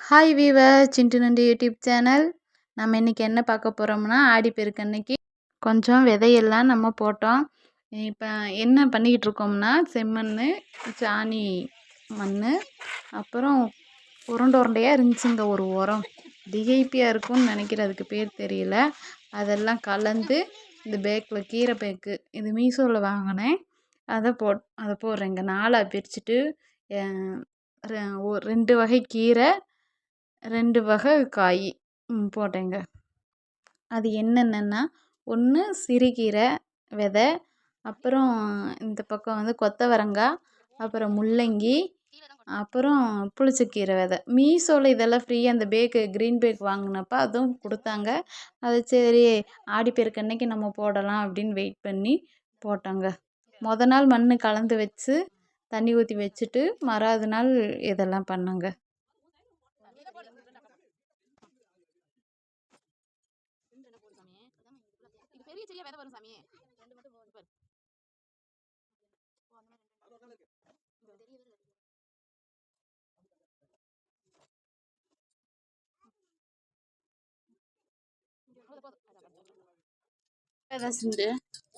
Hi viewer, சிண்டு நண்டு YouTube channel. நம்ம இன்றைக்கி என்ன பார்க்க போகிறோம்னா, ஆடிப்பெருக்கு அன்னைக்கு கொஞ்சம் விதையெல்லாம் நம்ம போட்டோம். இப்போ என்ன பண்ணிக்கிட்டு இருக்கோம்னா, செம்மண், சாணி மண், அப்புறம் உருண்டை உருண்டையாக இருந்துச்சுங்க ஒரு உரம். டிஐபியாக இருக்கும்னு நினைக்கிறேன், அதுக்கு பேர் தெரியல. அதெல்லாம் கலந்து இந்த பேக்கில், கீரை பேக்கு இது மீஷோவில் வாங்கினேன். அதை போடுறேங்க. 4ஆக பிரிச்சுட்டு 2 வகை கீரை, 2 வகை காய் போட்டேங்க. அது என்னென்னா, ஒன்று சிறுகீரை விதை, அப்புறம் இந்த பக்கம் வந்து கொத்தவரங்காய், அப்புறம் முள்ளங்கி, அப்புறம் புளிச்சக்கீரை விதை. மீஷோவில் இதெல்லாம் ஃப்ரீயாக அந்த க்ரீன் பேக் வாங்கினப்ப அதுவும் கொடுத்தாங்க. அது சரி ஆடிப்பெருக்கு அன்னைக்கு நம்ம போடலாம் அப்படின்னு வெயிட் பண்ணி போட்டோங்க. நாள் மண் கலந்து வச்சு தண்ணி ஊற்றி வச்சுட்டு மறாவது நாள் இதெல்லாம் பண்ணோங்க.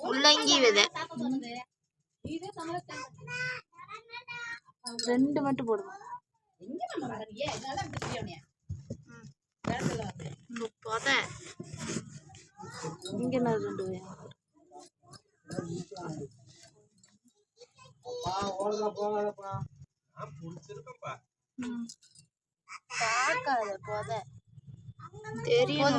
முள்ளங்கி விதை 2 மட்டும் போடுங்க. இங்க நான் 2 தெரியும்.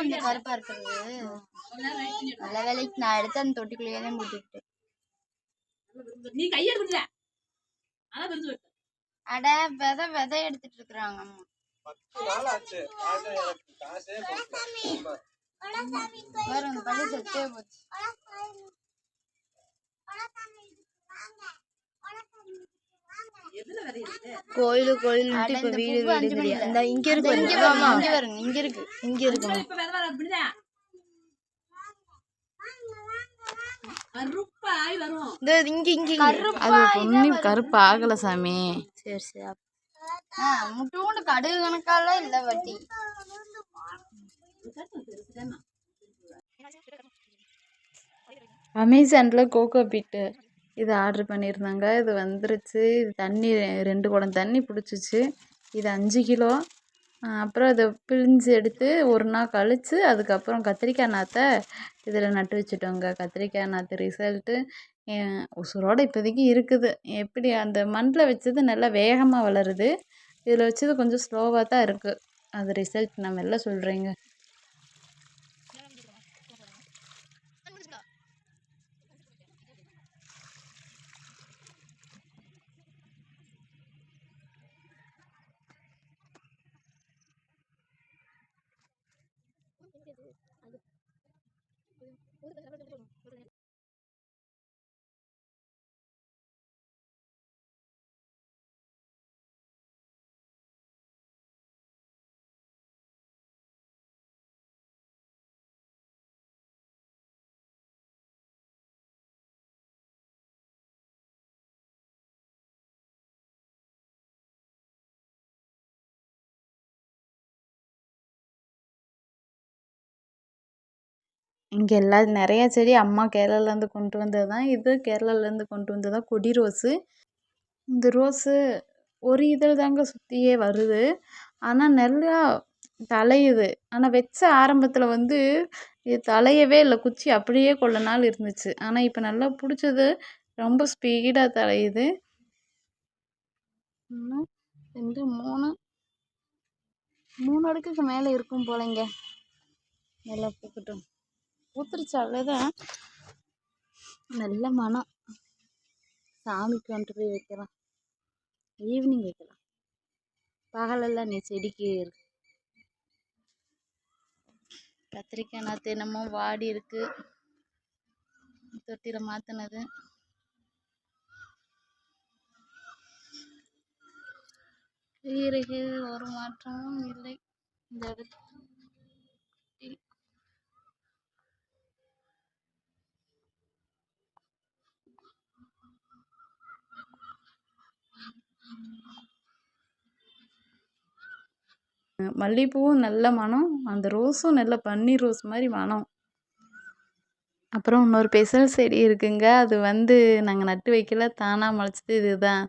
இந்த கருப்பா இருக்கிறது நல்ல வேலைக்கு நான் எடுத்து அந்த தொட்டிக்குள்ளேயே தான் போட்டுக்கிட்டேன். நீ கையெடுத்துட்ட அட விதை எடுத்துட்டு இருக்கிறாங்க. பள்ளி செத்தே போச்சு. கோயில் இப்ப வீடு இங்க இருக்கு, இங்க இருக்கு, இங்க இருக்கு. கருப்பு ஆகல சாமி. சரி சரி. முட்டோண்டு கடுகு கணக்கால இல்ல வட்டி. அமேசானில் கோகோ பீட்டு இது ஆர்டர் பண்ணியிருந்தாங்க. இது வந்துருச்சு. இது தண்ணி 2 குடம் தண்ணி பிடிச்சிச்சு. இது 5 கிலோ. அப்புறம் இதை பிழிஞ்சு எடுத்து ஒரு நாள் கழித்து அதுக்கப்புறம் கத்திரிக்காய் நாற்றை இதில் நட்டு வச்சுட்டோங்க. கத்திரிக்காய் நாற்று ரிசல்ட்டு உசுரோடு இப்போதைக்கு இருக்குது. எப்படி அந்த மண்ணில் வச்சது நல்லா வேகமாக வளருது, இதில் வச்சது கொஞ்சம் ஸ்லோவாக தான் இருக்குது. அது ரிசல்ட் நான் எல்லாம் சொல்கிறேங்க. இங்கே எல்லாம் நிறையா செடி அம்மா கேரளாலேருந்து கொண்டு வந்தது தான். இது கேரளாலேருந்து கொண்டு வந்தது தான் கொடி ரோஸு. இந்த ரோஸு ஒரு இதழ் தாங்க சுற்றியே வருது, ஆனால் நல்லா தலையுது. ஆனால் வச்ச ஆரம்பத்தில் வந்து இது தலையவே இல்லை, குச்சி அப்படியே கொள்ள நாள் இருந்துச்சு. ஆனால் இப்போ நல்லா பிடிச்சது, ரொம்ப ஸ்பீடாக தலையுது. 1 2 3 அடுக்குக்கு மேலே இருக்கும் போலங்க. நல்லா பூக்கட்டும். பூத்துருச்சு அவ்வளோதான். நல்ல மனம். சாமிக்கு வந்துட்டு போய் வைக்கலாம், ஈவினிங் வைக்கலாம். பகலெல்லாம் நீ செடிக்கு கத்திரிக்காய் நாற்று என்னமோ வாடி இருக்கு, தொட்டியில மாற்றினது. கீரைகள் ஒரு மாற்றமும் இல்லை இந்த இடத்துல. மல்லிகைப்பூவும் நல்ல மனம், அந்த ரோஸும் நல்ல பன்னீர் ரோஸ் மாதிரி மனம். அப்புறம் இன்னொரு பெசல் செடி இருக்குங்க, அது நாங்கள் நட்டு வைக்கல, தானாக முளைச்சது. இதுதான்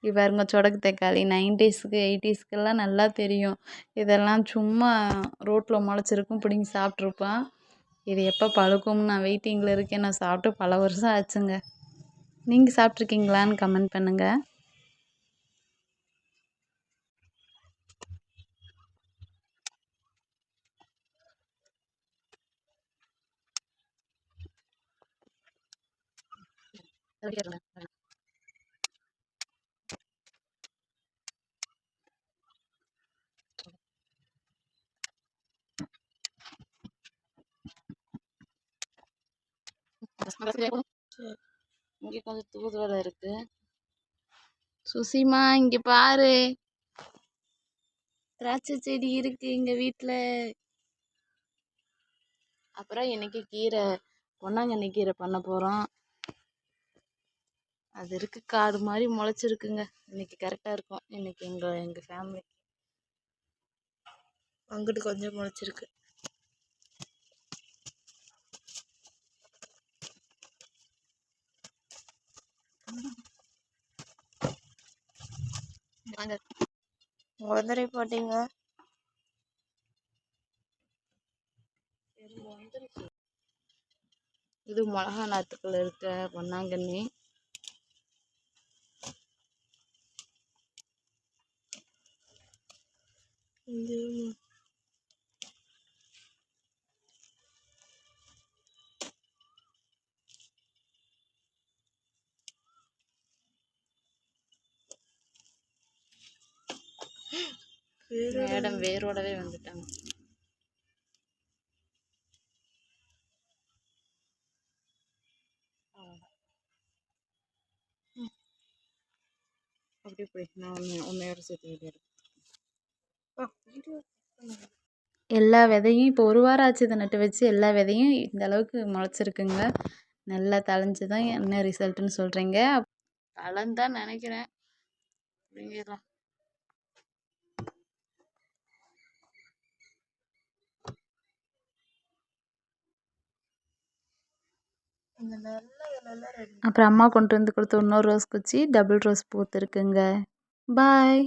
இது பாருங்க, சொடக்கு தக்காளி 90ஸ்க்கு 80ஸ்க்கெல்லாம் நல்லா தெரியும். இதெல்லாம் சும்மா ரோட்டில் முளைச்சிருக்கும், பிடிங்கி சாப்பிட்ருப்பான். இது எப்போ பழுக்கும்னு நான் வெயிட்டிங்கில் இருக்கேன். நான் சாப்பிட்டு பல வருஷம் ஆச்சுங்க. நீங்கள் சாப்பிட்ருக்கீங்களான்னு கமெண்ட் பண்ணுங்கள். இங்கே கொஞ்சம் தூதுவளை இருக்கு. சுசிமா இங்க பாரு, திராட்சை செடி இருக்கு எங்க வீட்டில். அப்புறம் இன்னைக்கு கீரை, பொன்னாங்கண்ணி கீரை பண்ண போகிறோம். அது இருக்கு, காடு மாதிரி முளைச்சிருக்குங்க. இன்னைக்கு கரெக்டாக இருக்கும். இன்னைக்கு எங்கள் ஃபேமிலி அங்கிட்டு கொஞ்சம் முளைச்சிருக்கு. உதறி போட்டீங்க. இது மிளகா நாற்றுக்குள்ள இருக்க பொன்னாங்கண்ணி. மேடம் வேரோடவே வந்துட்டாங்க. அப்படி போய் நான் உன்னையோட சேர்த்து எல்லா விதையும் இப்போ ஒரு வாரம் ஆச்சு இதை நட்டு வச்சு. எல்லா விதையும் இந்த அளவுக்கு முளைச்சிருக்குங்க. நல்லா தளைஞ்சு தான் என்ன ரிசல்ட்டுன்னு சொல்கிறீங்க. தளர்ந்தான் நினைக்கிறேன். அப்படிங்கலாம் அப்புறம் அம்மா கொண்டு வந்து கொடுத்த இன்னொரு ரோஸ் குச்சி டபுள் ரோஸ் பூத்து இருக்குங்க. பாய்.